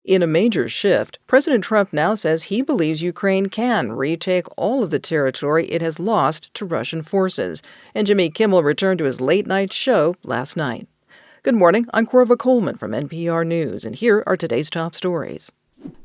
In a major shift, President Trump now says he believes Ukraine can retake all of the territory it has lost to Russian forces. And Jimmy Kimmel returned to his late-night show last night. Good morning, I'm Corva Coleman from NPR News, and here are today's top stories.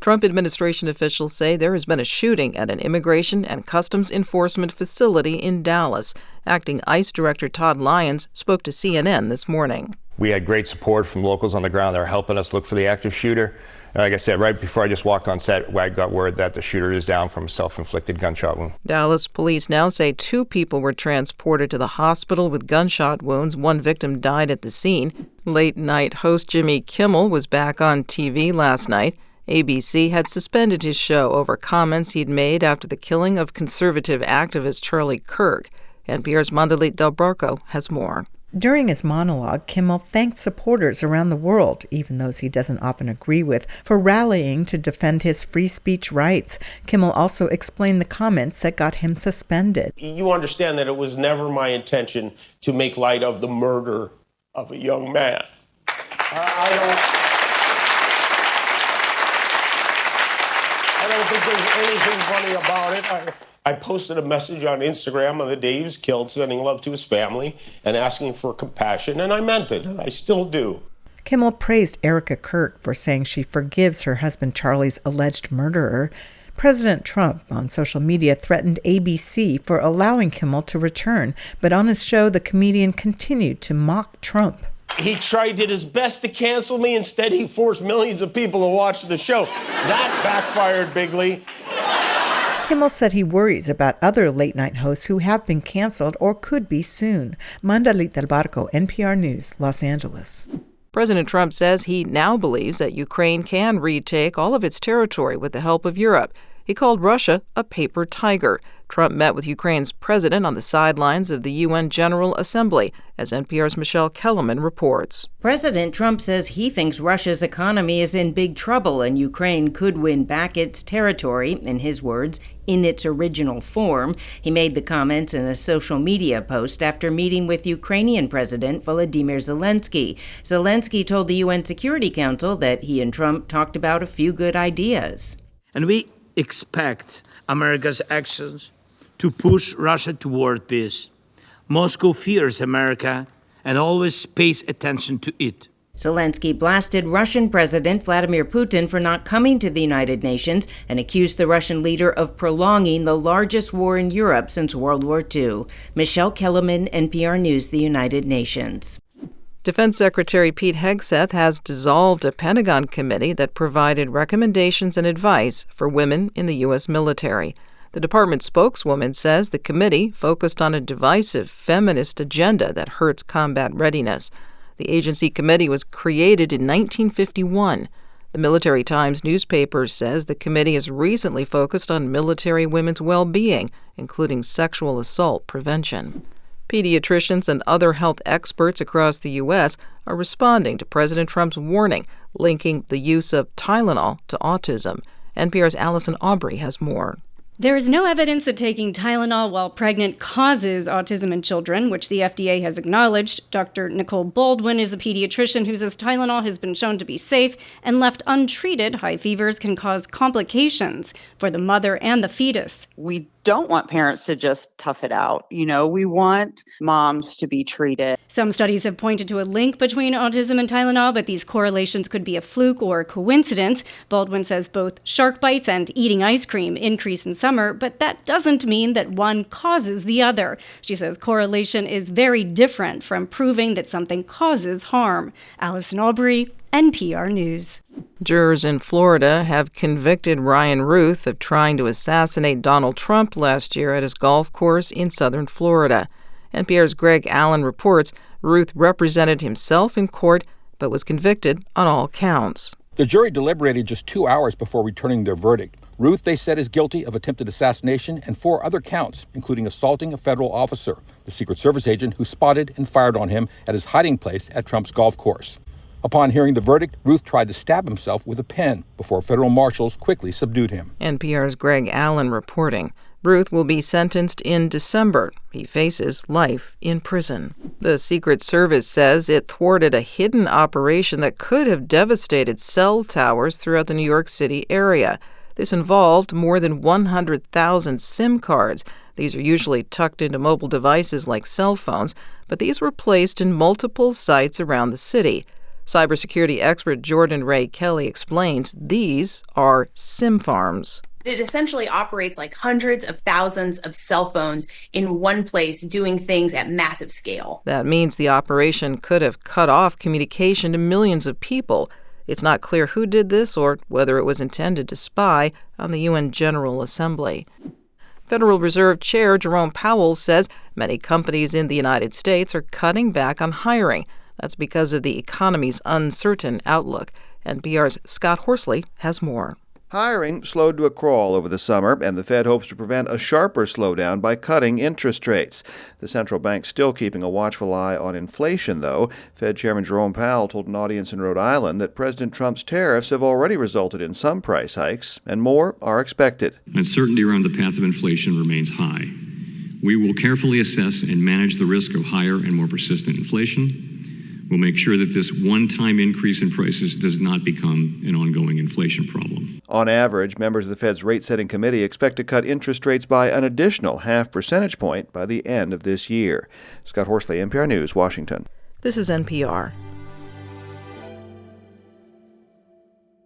Trump administration officials say there has been a shooting at an immigration and customs enforcement facility in Dallas. Acting ICE Director Todd Lyons spoke to CNN this morning. We had great support from locals on the ground that are helping us look for the active shooter. Like I said, right before I just walked on set, I got word that the shooter is down from a self-inflicted gunshot wound. Dallas police now say 2 people were transported to the hospital with gunshot wounds. 1 victim died at the scene. Late-night host Jimmy Kimmel was back on TV last night. ABC had suspended his show over comments he'd made after the killing of conservative activist Charlie Kirk. NPR's Mandalit Del Barco has more. During his monologue, Kimmel thanked supporters around the world, even those he doesn't often agree with, for rallying to defend his free speech rights. Kimmel also explained the comments that got him suspended. You understand that it was never my intention to make light of the murder of a young man. I don't think there's anything funny about it. I posted a message on Instagram on the day he was killed, sending love to his family and asking for compassion, and I meant it, and I still do. Kimmel praised Erica Kirk for saying she forgives her husband Charlie's alleged murderer. President Trump on social media threatened ABC for allowing Kimmel to return, but on his show, the comedian continued to mock Trump. He did his best to cancel me. Instead, he forced millions of people to watch the show. That backfired bigly. Kimmel said he worries about other late-night hosts who have been canceled or could be soon. Mandalit Del Barco, NPR News, Los Angeles. President Trump says he now believes that Ukraine can retake all of its territory with the help of Europe. He called Russia a paper tiger. Trump met with Ukraine's president on the sidelines of the UN General Assembly, as NPR's Michelle Kellerman reports. President Trump says he thinks Russia's economy is in big trouble and Ukraine could win back its territory, in his words, in its original form. He made the comments in a social media post after meeting with Ukrainian President Volodymyr Zelensky. Zelensky told the UN Security Council that he and Trump talked about a few good ideas. And we expect America's actions to push Russia toward peace. Moscow fears America and always pays attention to it. Zelensky blasted Russian President Vladimir Putin for not coming to the United Nations and accused the Russian leader of prolonging the largest war in Europe since World War II. Michelle Kellerman, NPR News, the United Nations. Defense Secretary Pete Hegseth has dissolved a Pentagon committee that provided recommendations and advice for women in the U.S. military. The department spokeswoman says the committee focused on a divisive feminist agenda that hurts combat readiness. The agency committee was created in 1951. The Military Times newspaper says the committee has recently focused on military women's well-being, including sexual assault prevention. Pediatricians and other health experts across the U.S. are responding to President Trump's warning linking the use of Tylenol to autism. NPR's Allison Aubrey has more. There is no evidence that taking Tylenol while pregnant causes autism in children, which the FDA has acknowledged. Dr. Nicole Baldwin is a pediatrician who says Tylenol has been shown to be safe, and left untreated, high fevers can cause complications for the mother and the fetus. We don't want parents to just tough it out. We want moms to be treated. Some studies have pointed to a link between autism and Tylenol, but these correlations could be a fluke or a coincidence. Baldwin says both shark bites and eating ice cream increase in summer, but that doesn't mean that one causes the other. She says correlation is very different from proving that something causes harm. Allison Aubrey, NPR News. Jurors in Florida have convicted Ryan Ruth of trying to assassinate Donald Trump last year at his golf course in southern Florida. NPR's Greg Allen reports Ruth represented himself in court but was convicted on all counts. The jury deliberated just 2 hours before returning their verdict. Ruth, they said, is guilty of attempted assassination and 4 other counts, including assaulting a federal officer, the Secret Service agent who spotted and fired on him at his hiding place at Trump's golf course. Upon hearing the verdict, Ruth tried to stab himself with a pen before federal marshals quickly subdued him. NPR's Greg Allen reporting. Ruth will be sentenced in December. He faces life in prison. The Secret Service says it thwarted a hidden operation that could have devastated cell towers throughout the New York City area. This involved more than 100,000 SIM cards. These are usually tucked into mobile devices like cell phones, but these were placed in multiple sites around the city. Cybersecurity expert Jordan Ray Kelly explains these are SIM farms. It essentially operates like hundreds of thousands of cell phones in one place doing things at massive scale. That means the operation could have cut off communication to millions of people. It's not clear who did this or whether it was intended to spy on the UN General Assembly. Federal Reserve Chair Jerome Powell says many companies in the United States are cutting back on hiring. That's because of the economy's uncertain outlook. NPR's Scott Horsley has more. Hiring slowed to a crawl over the summer, and the Fed hopes to prevent a sharper slowdown by cutting interest rates. The central bank's still keeping a watchful eye on inflation, though. Fed Chairman Jerome Powell told an audience in Rhode Island that President Trump's tariffs have already resulted in some price hikes, and more are expected. Uncertainty around the path of inflation remains high. We will carefully assess and manage the risk of higher and more persistent inflation. We'll make sure that this one-time increase in prices does not become an ongoing inflation problem. On average, members of the Fed's rate-setting committee expect to cut interest rates by an additional 0.5 percentage point by the end of this year. Scott Horsley, NPR News, Washington. This is NPR.